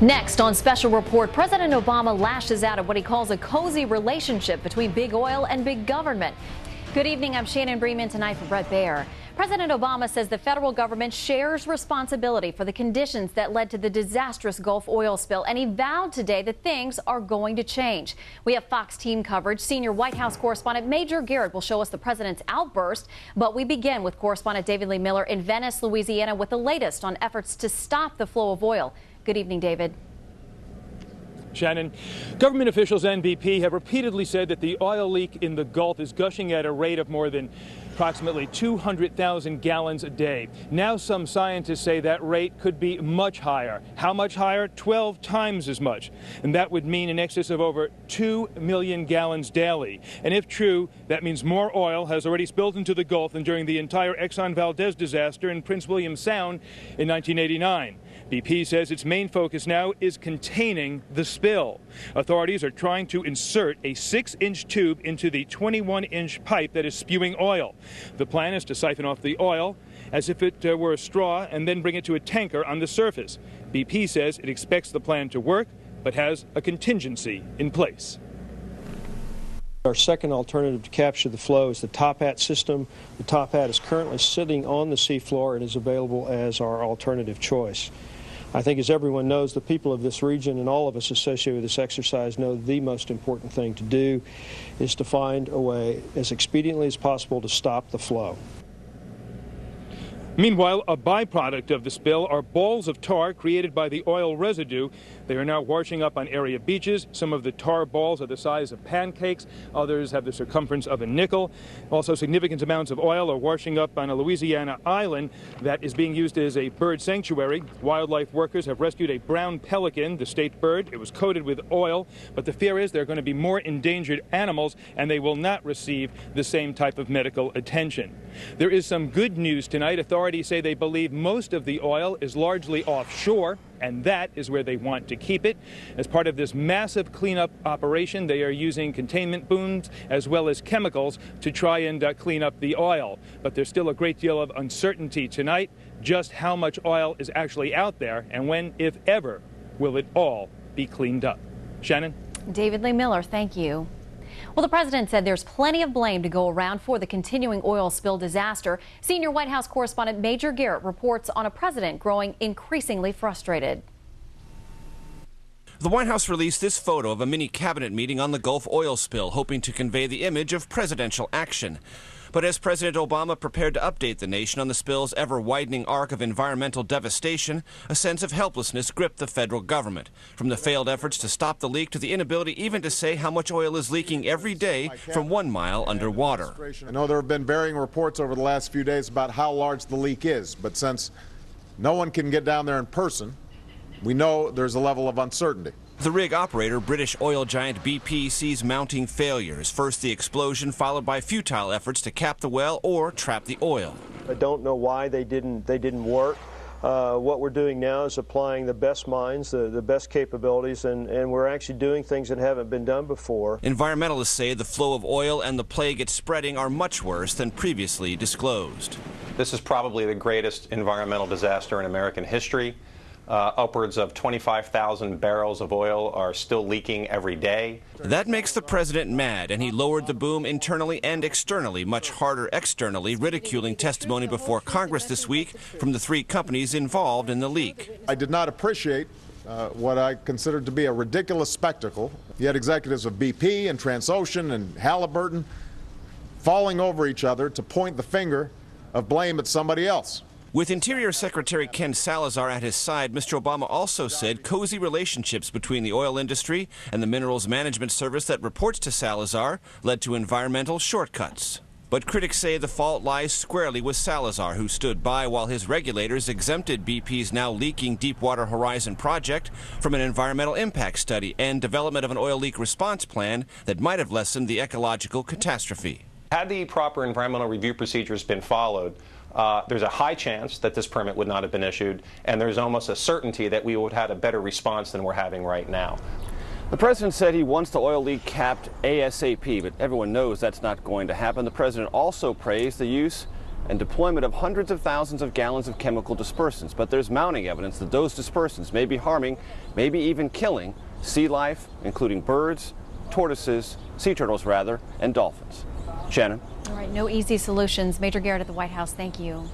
Next on Special Report, President Obama lashes out at what he calls a cozy relationship between big oil and big government. Good evening, I'm Shannon Breman tonight for Brett Baer. President Obama says the federal government shares responsibility for the conditions that led to the disastrous Gulf oil spill, and he vowed today that things are going to change. We have Fox team coverage. Senior White House correspondent Major Garrett will show us the president's outburst, but we begin with correspondent David Lee Miller in Venice, Louisiana, with the latest on efforts to stop the flow of oil. Good evening, David. Shannon, government officials and BP have repeatedly said that the oil leak in the Gulf is gushing at a rate of more than approximately 200,000 gallons a day. Now some scientists say that rate could be much higher. How much higher? 12 times as much. And that would mean in excess of over 2 million gallons daily. And if true, that means more oil has already spilled into the Gulf than during the entire Exxon Valdez disaster in Prince William Sound in 1989. BP says its main focus now is containing the spill. Authorities are trying to insert a 6-inch tube into the 21-inch pipe that is spewing oil. The plan is to siphon off the oil as if it were a straw and then bring it to a tanker on the surface. BP says it expects the plan to work, but has a contingency in place. Our second alternative to capture the flow is the top hat system. The top hat is currently sitting on the seafloor and is available as our alternative choice. I think, as everyone knows, the people of this region and all of us associated with this exercise know the most important thing to do is to find a way as expediently as possible to stop the flow. Meanwhile, a byproduct of the spill are balls of tar created by the oil residue. They are now washing up on area beaches. Some of the tar balls are the size of pancakes. Others have the circumference of a nickel. Also, significant amounts of oil are washing up on a Louisiana island that is being used as a bird sanctuary. Wildlife workers have rescued a brown pelican, the state bird. It was coated with oil, but the fear is there are going to be more endangered animals, and they will not receive the same type of medical attention. There is some good news tonight. Authorities say they believe most of the oil is largely offshore, and that is where they want to keep it. As part of this massive cleanup operation, they are using containment booms as well as chemicals to try and clean up the oil. But there's still a great deal of uncertainty tonight, just how much oil is actually out there and when, if ever, will it all be cleaned up. Shannon? David Lee Miller, thank you. Well, the president said there's plenty of blame to go around for the continuing oil spill disaster. Senior White House correspondent Major Garrett reports on a president growing increasingly frustrated. The White House released this photo of a mini cabinet meeting on the Gulf oil spill, hoping to convey the image of presidential action. But as President Obama prepared to update the nation on the spill's ever-widening arc of environmental devastation, a sense of helplessness gripped the federal government. From the failed efforts to stop the leak to the inability even to say how much oil is leaking every day from 1 mile underwater. I know there have been varying reports over the last few days about how large the leak is, but since no one can get down there in person, we know there's a level of uncertainty. The rig operator, British oil giant BP, sees mounting failures. First the explosion, followed by futile efforts to cap the well or trap the oil. I don't know why they didn't work. What we're doing now is applying the best minds, the best capabilities, and we're actually doing things that haven't been done before. Environmentalists say the flow of oil and the plague it's spreading are much worse than previously disclosed. This is probably the greatest environmental disaster in American history. Upwards of 25,000 barrels of oil are still leaking every day. That makes the president mad, and he lowered the boom internally and externally, much harder externally, ridiculing testimony before Congress this week from the 3 companies involved in the leak. I did not appreciate what I considered to be a ridiculous spectacle. You had executives of BP and Transocean and Halliburton falling over each other to point the finger of blame at somebody else. With Interior Secretary Ken Salazar at his side, Mr. Obama also said cozy relationships between the oil industry and the Minerals Management Service that reports to Salazar led to environmental shortcuts. But critics say the fault lies squarely with Salazar, who stood by while his regulators exempted BP's now leaking Deepwater Horizon project from an environmental impact study and development of an oil leak response plan that might have lessened the ecological catastrophe. Had the proper environmental review procedures been followed, there's a high chance that this permit would not have been issued, and there's almost a certainty that we would have had a better response than we're having right now. The president said he wants the oil leak capped ASAP, but everyone knows that's not going to happen. The president also praised the use and deployment of hundreds of thousands of gallons of chemical dispersants. But there's mounting evidence that those dispersants may be harming, maybe even killing, sea life, including birds, tortoises, sea turtles rather, and dolphins. Shannon? All right, no easy solutions. Major Garrett at the White House, thank you.